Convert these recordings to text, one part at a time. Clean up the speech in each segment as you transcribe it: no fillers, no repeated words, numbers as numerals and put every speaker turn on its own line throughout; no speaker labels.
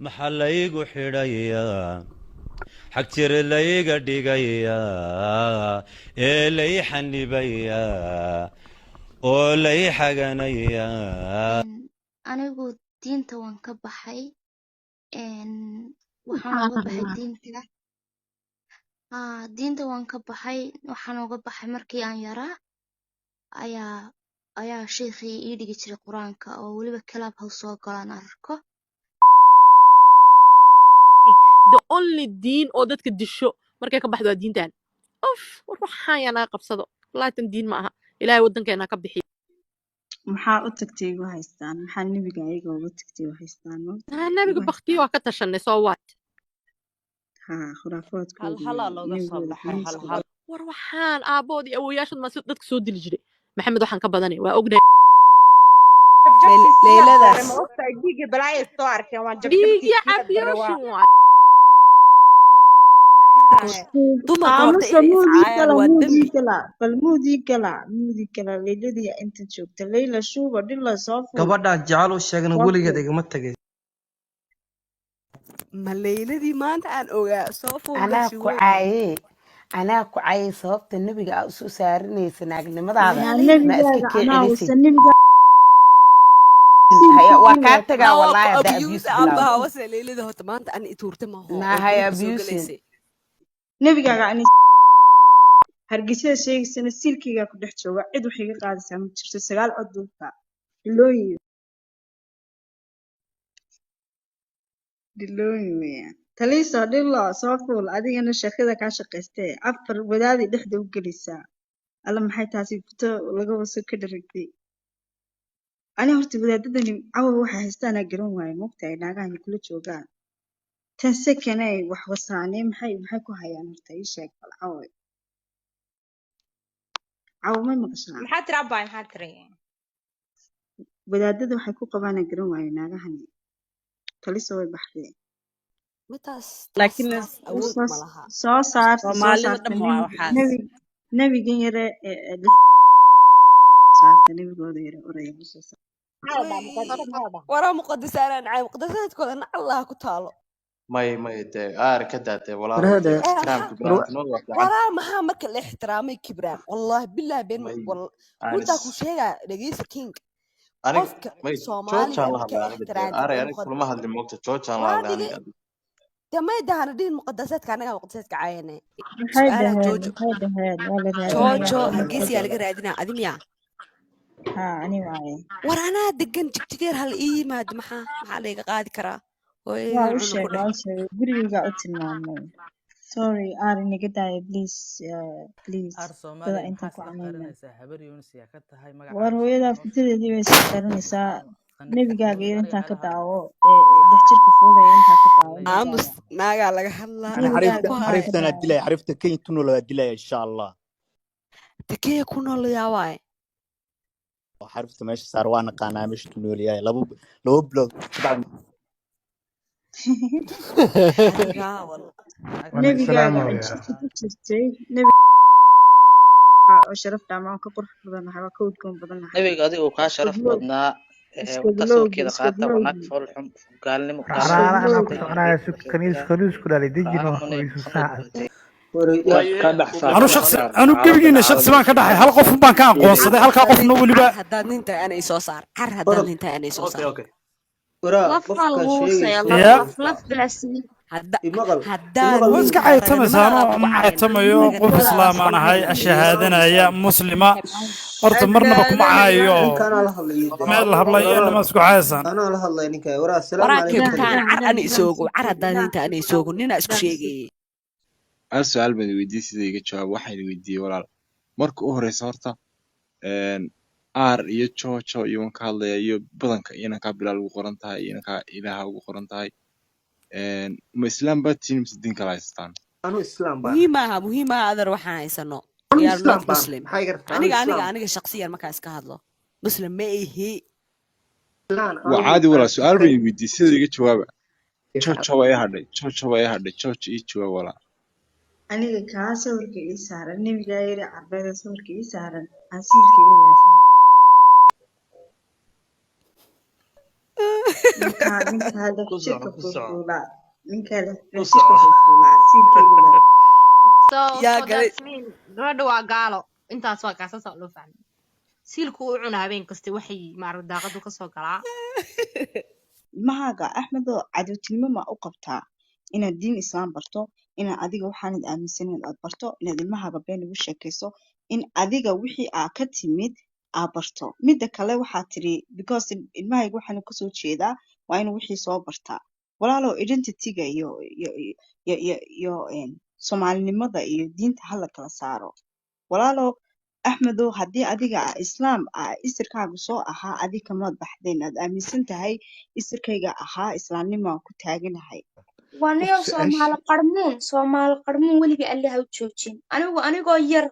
maxaa laygu xidhayaa xag jir layga dhigayaa ee lay xanibayaa oo lay xaganayaa.
anigu diinta waan ka baxay waxaan uga baxay diinta waan ka baxay waxaan uga baxay markii aan yaraa ayaa sheekhii ii dhigi jiray qur-aanka oo weliba kalaab haw soo galaan arko
the only diin oo dadka disho markay ka baxdo waa diintan of war waxaan yanaa qabsado laatan diin ma aha ilaahay waddankeena ka bixi
maxaa u tagtay igu haystaan maxaa nebiga ayaga uga tagtay u haystaan
nabiga baktiyo waa ka tashanay soo waad
khuraafaadkooda
halhalaa looga soo baxay halhal
war waxaan aaboodii awoyaashood maa dadka soo dili jiray maxamed waxaan ka badanay waa ognahay
leyladaas
dhiigya cafiyooshin waay
dumarka horta inay iscaayaan waa dembi
bal muudii gala leyladii inta joogta leyla shuuba dhila soo fur
gabadhaan jecel u sheegna weligeed igama tagay
ma leyladii maanta aan ogaa soo
anaa ku caayay sababta nebiga aa isu saarinaysa naagnimadaada ma iska kicilisid waa kaa tagaa walaahi hadda abuse bilaawdo
wase leylada horta maanta an ituurta ma hoo
nahay abuse
nebigaaga ani hargeysada sheegaysana silkaygaa ku dhex jooga cid wax iga qaadaysaa ma jirto 9 cod duubka dhilooyin weeyaan taliisa dhilo soo fuul adigana shaqada kaa shaqaystee afar wadaadii dhexda u gelaysaa alla maxay taasi buto laga waso ka dharagtay ani horta wadaadadani cawa waxay haystaanaa garan waaye moogtahay naagahan kula joogaan tan sekanay wax wasaanee maxay ku hayaan horta ii sheeg bal cawa may maqashaa
maxaa tira abbaay maxaa tiri
wadaadada waxay ku qabaanaa garan waaye naagahani taliso way baxdeen
laakiin awood ma laha
soo saar
soomaalida dhan waa waxaas
nebigan yare saarta nebigooda yare oraya soo saar
waraa muqadisaanaan caay muqadisaadkooda na allah ku taalo
may dee aar ka daatay walaal ixtiraamka banaantinimada waa fiican
waraa maxaa marka la ixtiraamay kibraan wallahi billahi been runtaa ku sheegaa dhegeysa king qofka soomaaliga marka ixtiraamay
kulama hadli moogta joojaan la hadlay
damay dahana dhihin muqadasaadka anaga muqadasaadka caayane
maxay dhaheen
joojo hargeysa laga raadinaa adi miyaa
ani waaye
war anaa degan jigjigeer hal ii yimaado maxaa layga qaadi karaa
waa u sheeg gurigayga u tilmaamay sorry aar inaga daaya please dada intaan ku camayna war hooyadaa fitadeedii bay soo qarinaysaa nebigaaga iyo intaan ka daawo dhex jirka fuulaya intaan ka daawo
aamus naagaa laga hadlaa
xariftana dilay xarifta kenya ku nool waa dilaya insha allah
takee ku nool yaa waaye
xarifta meesha saar waa naqaanaa meesha ku nool yahay labo blog
nebigaaga injilka ku jirtay oo sharaf dhaamaan ka qurux badan lahaa waa ka udgoon badan lahaa
nebiga adigu kaa sharaf badnaa tasawirkeeda qaata wanaag fool xun gaalnimo
anu gebigiina shaksi baan ka dhaxay hal qof baan ka aqoonsaday halkaa qofna weliba
haddaad ninta anay soo saar car haddaad ninta anay soo saar
iska caytamaysaano ma caytamayo qof islaamaan ahay ashahaadanaya muslima horta marnaba kuma caayo meel hablay inama isku caaysan
waraakibtaan car ana isoogo car haddaad ninta ana isoogo ninaa isku sheegayay
hal su-aal baan weydiiyey sida iga jawaab waxaan weydiiyey walaal marka u horeysa horta aar iyo joojo iyo wanka hadlaya iyo badanka inankaa bilaal ugu qoran tahay iyo inankaa ilaaha ugu qoran tahay ma islaam baa tihiin mise diin kala haystaan
muhiimaha adar waxaan haysano muslim aniga shaksiyan markaa iska hadlo muslim ma ihi
waa caadi walaa su-aal baan weydiiyey sida iga jawaaba joojo waa ii hadhay joojo ii jawaab walaa
aniga kaa sawirka ii saaran nebigaa yiri carbeeda sawirka ii saaran asiilka ii leefa ninka hada shirka fuulaa ninka hada
ku
shirka
soco
fuulaa siilkeedu leh
so
yaa
so
galay
that's mean gabadha waa gaalo intaas waa kaasasa loo fahmay siilku uu cuna habeen kasta waxay maarag daaqadu ka soo galaa
ilmahaaga axmedoo cadowtinimo ma u qabtaa inaad diin islaam barto inaad adiga waxaanad aaminsaneyn aad barto inaad ilmahaaga been ugu sheekayso in adiga wixii aa ka timid aa barto midda kale waxaa tiri because ilmahayga waxaana kasoo jeedaa waa inuu wixii soo bartaa walaalow identityga iyo soomaalinimada iyo diinta hala kala saaro walaalow axmedow haddii adiga islaam isirkaaga soo ahaa adi kamaad baxdeen aad aaminsan tahay isirkayga ahaa islaamnimaan ku taaganahay
wanayo soomaali qarmuun weliga alle ha u joojin anigoo yar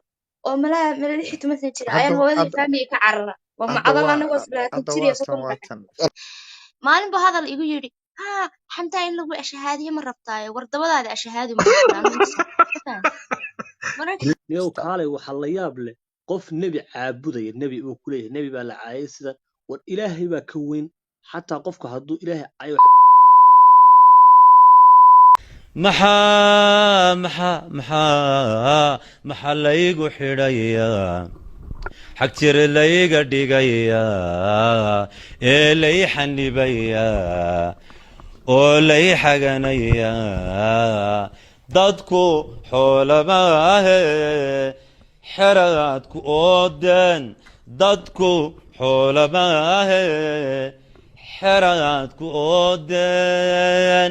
oo malaa mala 16 jira ayaan hooyaday faamiga ka carara waa macadal anagoo islaata jiriya sokon maalin ba hadal igu yiri ha xamtaa in lagu ashahaadiyo ma rabtaayo wardabadaada ashahaadi ma rabtaa
niyow kaalay waxaa la yaab leh qof nebi caabudaya nebi uu ku leeyahay nebi baa la caayay sida war ilaahay baa ka weyn xataa qofka hadduu ilaahay caayo
maxaa laygu xidhayaa xag jir layga dhigayaa ee lay xanibayaa oo lay xaganayaa dadku xoolabaahe xeraadku oodeen dadku xoolabaahe xeraadku oodeen